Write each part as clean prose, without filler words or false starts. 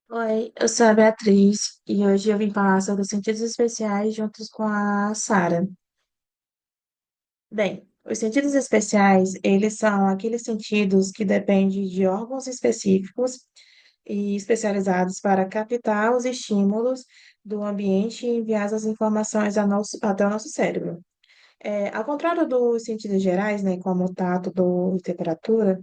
Oi, eu sou a Beatriz e hoje eu vim falar sobre os sentidos especiais juntos com a Sara. Bem, os sentidos especiais, eles são aqueles sentidos que dependem de órgãos específicos e especializados para captar os estímulos do ambiente e enviar as informações até o nosso cérebro. Ao contrário dos sentidos gerais, né, como o tato, dor e temperatura,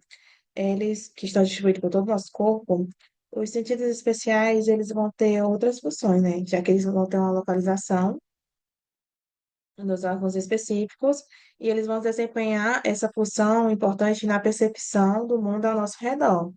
eles que estão distribuídos por todo o nosso corpo, os sentidos especiais, eles vão ter outras funções, né? Já que eles vão ter uma localização nos órgãos específicos e eles vão desempenhar essa função importante na percepção do mundo ao nosso redor.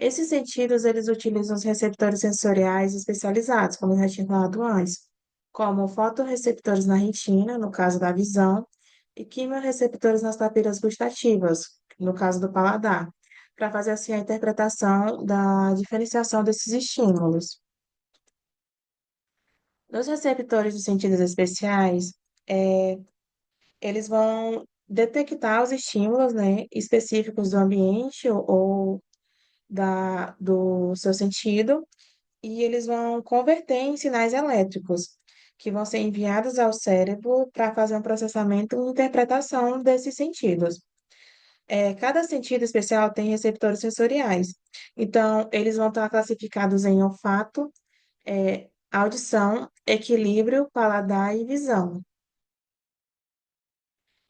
Esses sentidos, eles utilizam os receptores sensoriais especializados, como eu já tinha falado antes, como fotorreceptores na retina, no caso da visão, e quimiorreceptores nas papilas gustativas, no caso do paladar, para fazer assim a interpretação da diferenciação desses estímulos. Nos receptores dos sentidos especiais, é, eles vão detectar os estímulos, né, específicos do ambiente ou do seu sentido e eles vão converter em sinais elétricos, que vão ser enviados ao cérebro para fazer um processamento e interpretação desses sentidos. Cada sentido especial tem receptores sensoriais, então eles vão estar classificados em olfato, audição, equilíbrio, paladar e visão.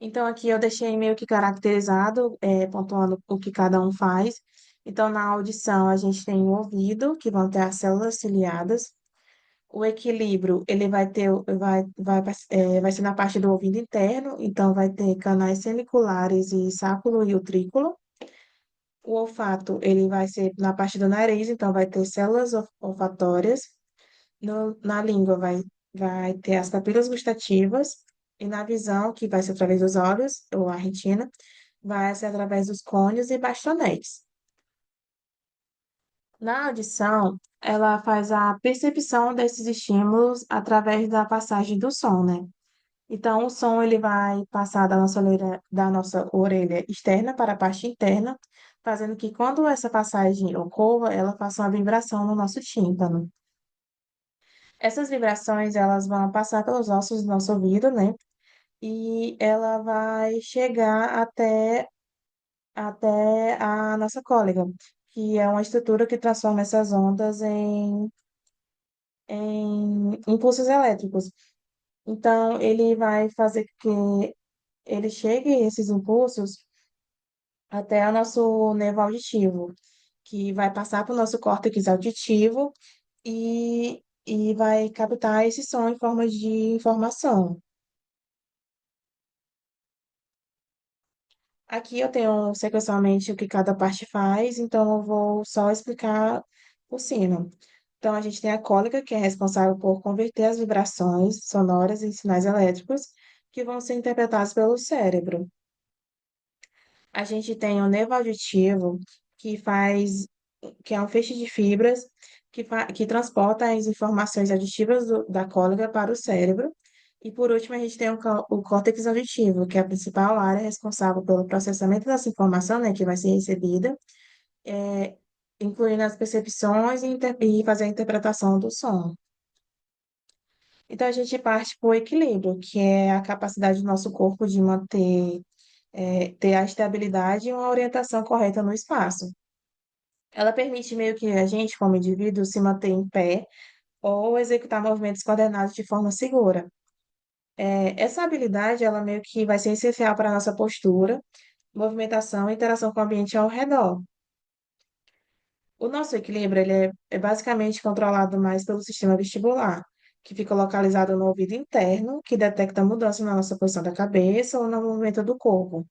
Então, aqui eu deixei meio que caracterizado, pontuando o que cada um faz. Então, na audição, a gente tem o ouvido, que vão ter as células ciliadas. O equilíbrio, ele vai ser na parte do ouvido interno, então vai ter canais semiculares e sáculo e utrículo. O olfato, ele vai ser na parte do nariz, então vai ter células olfatórias. Na língua vai ter as papilas gustativas. E na visão, que vai ser através dos olhos, ou a retina, vai ser através dos cônios e bastonetes. Na audição, ela faz a percepção desses estímulos através da passagem do som, né? Então, o som ele vai passar da nossa orelha externa para a parte interna, fazendo que quando essa passagem ocorra, ela faça uma vibração no nosso tímpano. Essas vibrações, elas vão passar pelos ossos do nosso ouvido, né? E ela vai chegar até a nossa cólica, que é uma estrutura que transforma essas ondas em impulsos elétricos. Então, ele vai fazer que ele chegue esses impulsos até o nosso nervo auditivo, que vai passar para o nosso córtex auditivo e vai captar esse som em forma de informação. Aqui eu tenho sequencialmente o que cada parte faz, então eu vou só explicar por cima. Então, a gente tem a cólica, que é responsável por converter as vibrações sonoras em sinais elétricos, que vão ser interpretados pelo cérebro. A gente tem o nervo auditivo, que faz, que é um feixe de fibras que transporta as informações auditivas da cólica para o cérebro. E por último, a gente tem o córtex auditivo, que é a principal área responsável pelo processamento dessa informação, né, que vai ser recebida, é, incluindo as percepções e fazer a interpretação do som. Então, a gente parte para o equilíbrio, que é a capacidade do nosso corpo de ter a estabilidade e uma orientação correta no espaço. Ela permite meio que a gente, como indivíduo, se manter em pé ou executar movimentos coordenados de forma segura. Essa habilidade, ela meio que vai ser essencial para a nossa postura, movimentação e interação com o ambiente ao redor. O nosso equilíbrio, ele é basicamente controlado mais pelo sistema vestibular, que fica localizado no ouvido interno, que detecta mudança na nossa posição da cabeça ou no movimento do corpo.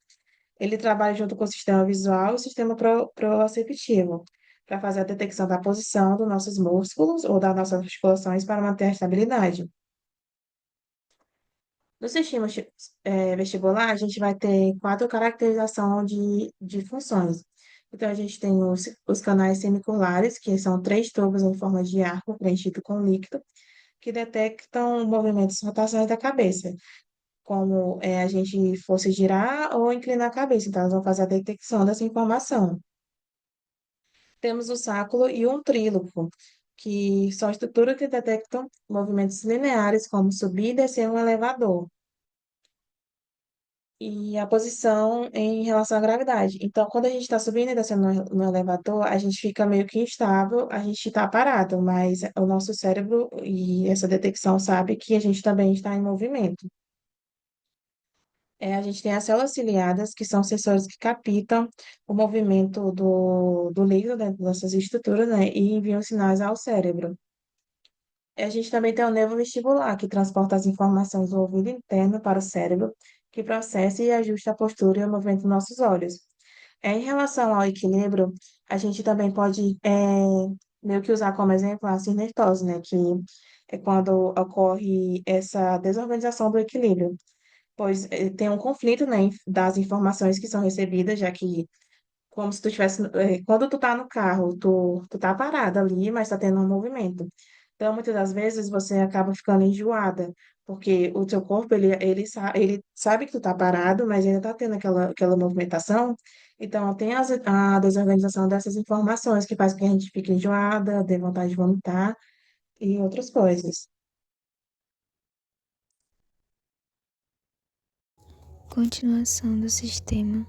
Ele trabalha junto com o sistema visual e o sistema proprioceptivo, para fazer a detecção da posição dos nossos músculos ou das nossas articulações para manter a estabilidade. No sistema vestibular, a gente vai ter quatro caracterizações de funções. Então, a gente tem os canais semiculares, que são três tubos em forma de arco preenchido com líquido, que detectam movimentos e rotações da cabeça, como a gente fosse girar ou inclinar a cabeça. Então, elas vão fazer a detecção dessa informação. Temos o sáculo e um tríloco, que são estruturas que detectam movimentos lineares, como subir e descer um elevador, e a posição em relação à gravidade. Então, quando a gente está subindo e descendo no elevador, a gente fica meio que instável, a gente está parado, mas o nosso cérebro e essa detecção sabe que a gente também está em movimento. A gente tem as células ciliadas, que são sensores que captam o movimento do líquido dentro dessas estruturas, né, e enviam sinais ao cérebro. A gente também tem o nervo vestibular, que transporta as informações do ouvido interno para o cérebro, que processa e ajusta a postura e o movimento dos nossos olhos. Em relação ao equilíbrio, a gente também pode meio que usar como exemplo a cinertose, né, que é quando ocorre essa desorganização do equilíbrio, pois tem um conflito, né, das informações que são recebidas, já que como se tu tivesse, quando tu tá no carro, tu tá parada ali, mas tá tendo um movimento. Então, muitas das vezes você acaba ficando enjoada, porque o teu corpo, ele sabe que tu tá parado, mas ainda tá tendo aquela movimentação. Então, tem a desorganização dessas informações que faz com que a gente fique enjoada, dê vontade de vomitar e outras coisas. Continuação do sistema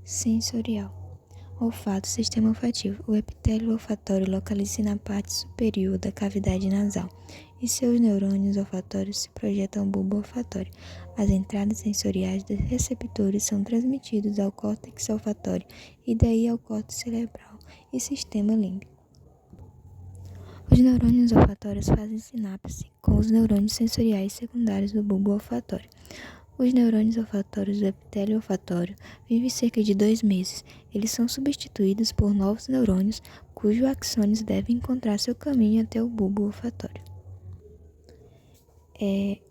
sensorial. Olfato, sistema olfativo. O epitélio olfatório localiza-se na parte superior da cavidade nasal e seus neurônios olfatórios se projetam ao bulbo olfatório. As entradas sensoriais dos receptores são transmitidas ao córtex olfatório e daí ao córtex cerebral e sistema límbico. Os neurônios olfatórios fazem sinapse com os neurônios sensoriais secundários do bulbo olfatório. Os neurônios olfatórios do epitélio olfatório vivem cerca de 2 meses. Eles são substituídos por novos neurônios, cujos axônios devem encontrar seu caminho até o bulbo olfatório.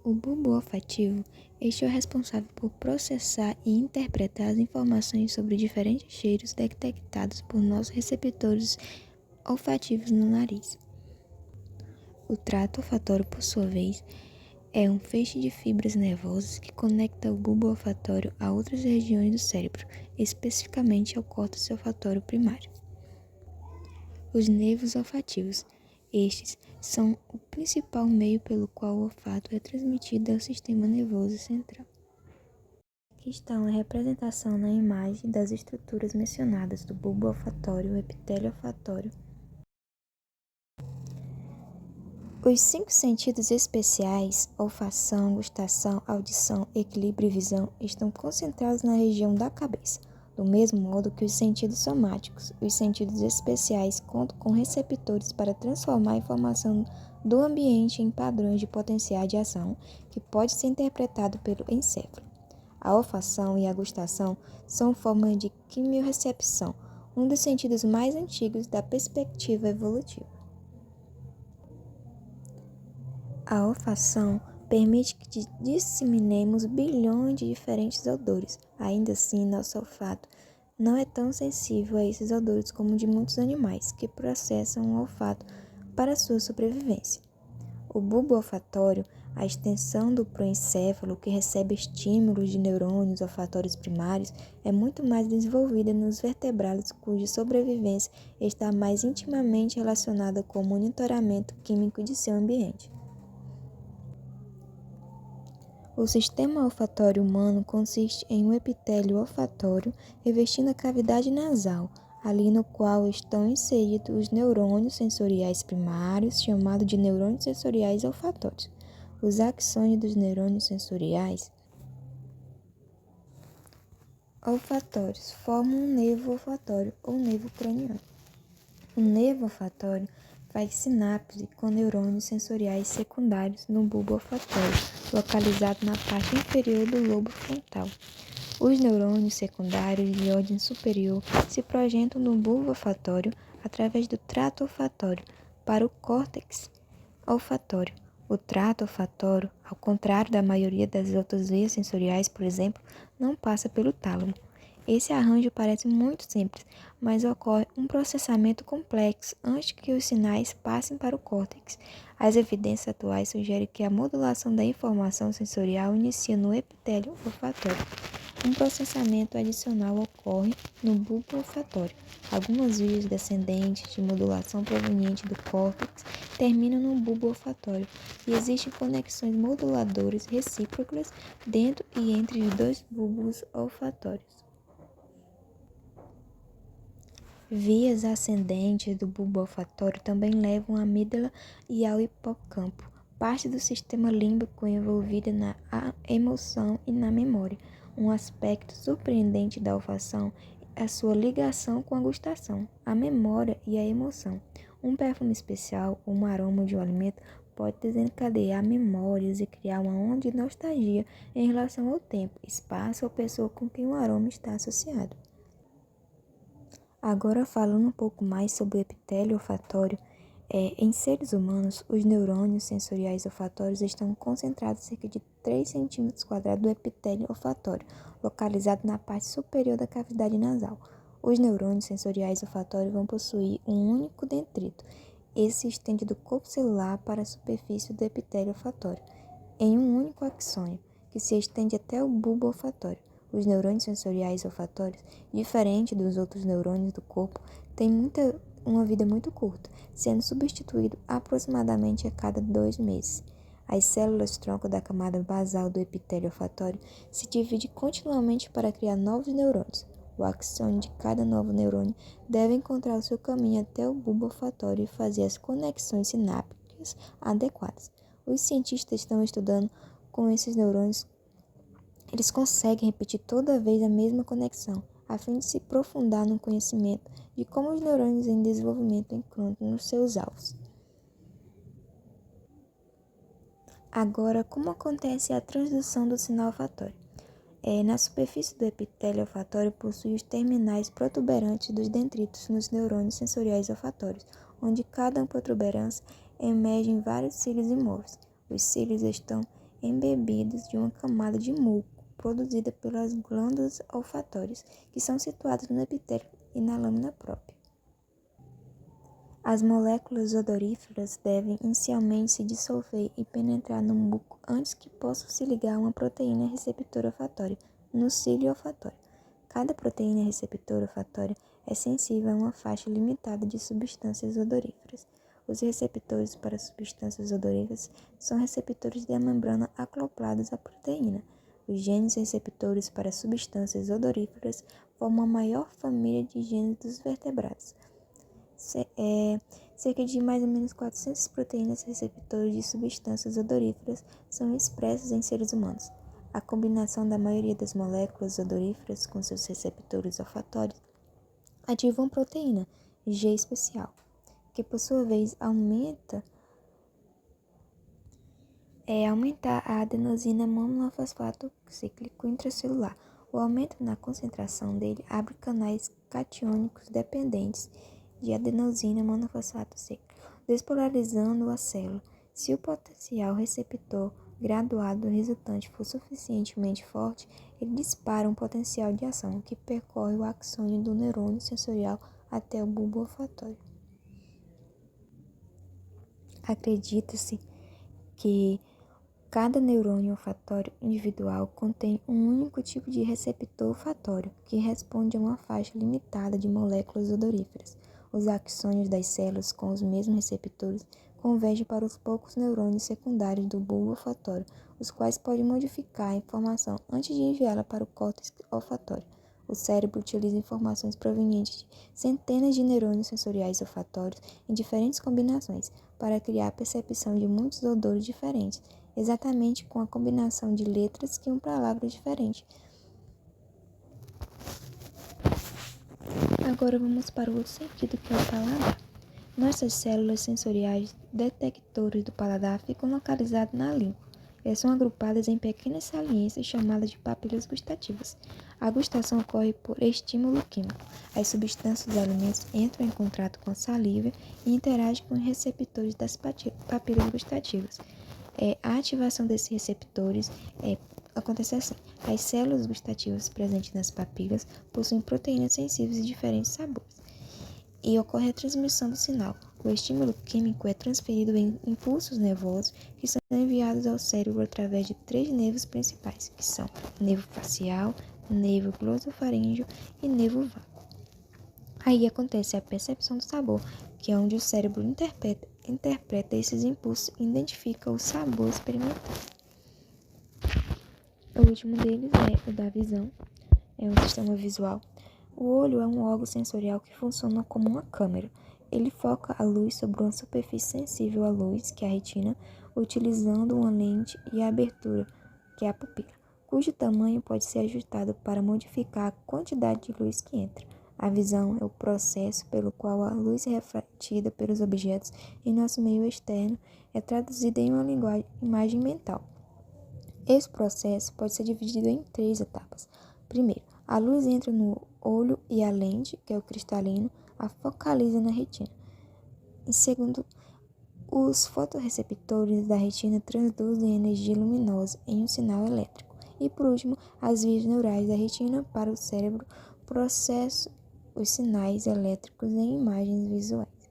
O bulbo olfativo, este é o responsável por processar e interpretar as informações sobre diferentes cheiros detectados por nossos receptores olfativos no nariz. O trato olfatório, por sua vez, é um feixe de fibras nervosas que conecta o bulbo olfatório a outras regiões do cérebro, especificamente ao córtex olfatório primário. Os nervos olfativos. Estes são o principal meio pelo qual o olfato é transmitido ao sistema nervoso central. Aqui está uma representação na imagem das estruturas mencionadas do bulbo olfatório, o epitélio olfatório. Os 5 sentidos especiais, olfação, gustação, audição, equilíbrio e visão, estão concentrados na região da cabeça, do mesmo modo que os sentidos somáticos. Os sentidos especiais contam com receptores para transformar a informação do ambiente em padrões de potencial de ação, que pode ser interpretado pelo encéfalo. A olfação e a gustação são formas de quimiorrecepção, um dos sentidos mais antigos da perspectiva evolutiva. A olfação permite que disseminemos bilhões de diferentes odores. Ainda assim, nosso olfato não é tão sensível a esses odores como o de muitos animais, que processam o olfato para sua sobrevivência. O bulbo olfatório, a extensão do proencéfalo que recebe estímulos de neurônios olfatórios primários, é muito mais desenvolvida nos vertebrados cuja sobrevivência está mais intimamente relacionada com o monitoramento químico de seu ambiente. O sistema olfatório humano consiste em um epitélio olfatório revestindo a cavidade nasal, ali no qual estão inseridos os neurônios sensoriais primários, chamados de neurônios sensoriais olfatórios. Os axônios dos neurônios sensoriais olfatórios formam um nervo olfatório ou nervo craniano. O nervo olfatório faz sinapse com neurônios sensoriais secundários no bulbo olfatório, localizado na parte inferior do lobo frontal. Os neurônios secundários de ordem superior se projetam no bulbo olfatório através do trato olfatório para o córtex olfatório. O trato olfatório, ao contrário da maioria das outras vias sensoriais, por exemplo, não passa pelo tálamo. Esse arranjo parece muito simples, mas ocorre um processamento complexo antes que os sinais passem para o córtex. As evidências atuais sugerem que a modulação da informação sensorial inicia no epitélio olfatório. Um processamento adicional ocorre no bulbo olfatório. Algumas vias descendentes de modulação provenientes do córtex terminam no bulbo olfatório e existem conexões moduladoras recíprocas dentro e entre os dois bulbos olfatórios. Vias ascendentes do bulbo olfatório também levam à amígdala e ao hipocampo, parte do sistema límbico envolvida na emoção e na memória. Um aspecto surpreendente da olfação é a sua ligação com a gustação, a memória e a emoção. Um perfume especial ou um aroma de um alimento pode desencadear memórias e criar uma onda de nostalgia em relação ao tempo, espaço ou pessoa com quem o aroma está associado. Agora, falando um pouco mais sobre o epitélio olfatório, em seres humanos, os neurônios sensoriais olfatórios estão concentrados cerca de 3 cm² do epitélio olfatório, localizado na parte superior da cavidade nasal. Os neurônios sensoriais olfatórios vão possuir um único dendrito. Esse se estende do corpo celular para a superfície do epitélio olfatório, em um único axônio, que se estende até o bulbo olfatório. Os neurônios sensoriais olfatórios, diferente dos outros neurônios do corpo, têm uma vida muito curta, sendo substituído aproximadamente a cada 2 meses. As células-tronco da camada basal do epitélio olfatório se dividem continuamente para criar novos neurônios. O axônio de cada novo neurônio deve encontrar o seu caminho até o bulbo olfatório e fazer as conexões sinápticas adequadas. Os cientistas estão estudando com esses neurônios. Eles conseguem repetir toda vez a mesma conexão, a fim de se aprofundar no conhecimento de como os neurônios em desenvolvimento encontram nos seus alvos. Agora, como acontece a transdução do sinal olfatório? Na superfície do epitélio olfatório possui os terminais protuberantes dos dendritos nos neurônios sensoriais olfatórios, onde cada protuberância emergem vários cílios imóveis. Os cílios estão embebidos de uma camada de muco, produzida pelas glândulas olfatórias, que são situadas no epitélio e na lâmina própria. As moléculas odoríferas devem inicialmente se dissolver e penetrar no muco antes que possam se ligar a uma proteína receptora olfatória, no cílio olfatório. Cada proteína receptora olfatória é sensível a uma faixa limitada de substâncias odoríferas. Os receptores para substâncias odoríferas são receptores da membrana acoplados à proteína. Os genes receptores para substâncias odoríferas formam a maior família de genes dos vertebrados. Cerca de mais ou menos 400 proteínas receptoras de substâncias odoríferas são expressas em seres humanos. A combinação da maioria das moléculas odoríferas com seus receptores olfatórios ativa uma proteína G especial, que por sua vez aumenta a adenosina monofosfato cíclico intracelular. O aumento na concentração dele abre canais catiônicos dependentes de adenosina monofosfato cíclico, despolarizando a célula. Se o potencial receptor graduado resultante for suficientemente forte, ele dispara um potencial de ação que percorre o axônio do neurônio sensorial até o bulbo olfatório. Acredita-se que cada neurônio olfatório individual contém um único tipo de receptor olfatório que responde a uma faixa limitada de moléculas odoríferas. Os axônios das células com os mesmos receptores convergem para os poucos neurônios secundários do bulbo olfatório, os quais podem modificar a informação antes de enviá-la para o córtex olfatório. O cérebro utiliza informações provenientes de centenas de neurônios sensoriais olfatórios em diferentes combinações para criar a percepção de muitos odores diferentes, exatamente com a combinação de letras que uma palavra diferente. Agora vamos para o outro sentido, que é o paladar. Nossas células sensoriais detectores do paladar ficam localizadas na língua. Elas são agrupadas em pequenas saliências chamadas de papilas gustativas. A gustação ocorre por estímulo químico. As substâncias dos alimentos entram em contato com a saliva e interagem com os receptores das papilas gustativas. A ativação desses receptores Acontece assim: as células gustativas presentes nas papilas possuem proteínas sensíveis de diferentes sabores, e ocorre a transmissão do sinal. O estímulo químico é transferido em impulsos nervosos que são enviados ao cérebro através de 3 nervos principais, que são nervo facial, nervo glossofaríngeo e nervo vago. Aí acontece a percepção do sabor, que é onde o cérebro interpreta esses impulsos e identifica o sabor experimentado. O último deles é o da visão, é um sistema visual. O olho é um órgão sensorial que funciona como uma câmera. Ele foca a luz sobre uma superfície sensível à luz, que é a retina, utilizando uma lente e a abertura, que é a pupila, cujo tamanho pode ser ajustado para modificar a quantidade de luz que entra. A visão é o processo pelo qual a luz refletida pelos objetos em nosso meio externo é traduzida em uma imagem mental. Esse processo pode ser dividido em 3 etapas. Primeiro, a luz entra no olho e a lente, que é o cristalino, a focaliza na retina. Em segundo, os fotorreceptores da retina traduzem a energia luminosa em um sinal elétrico. E por último, as vias neurais da retina para o cérebro processam os sinais elétricos em imagens visuais.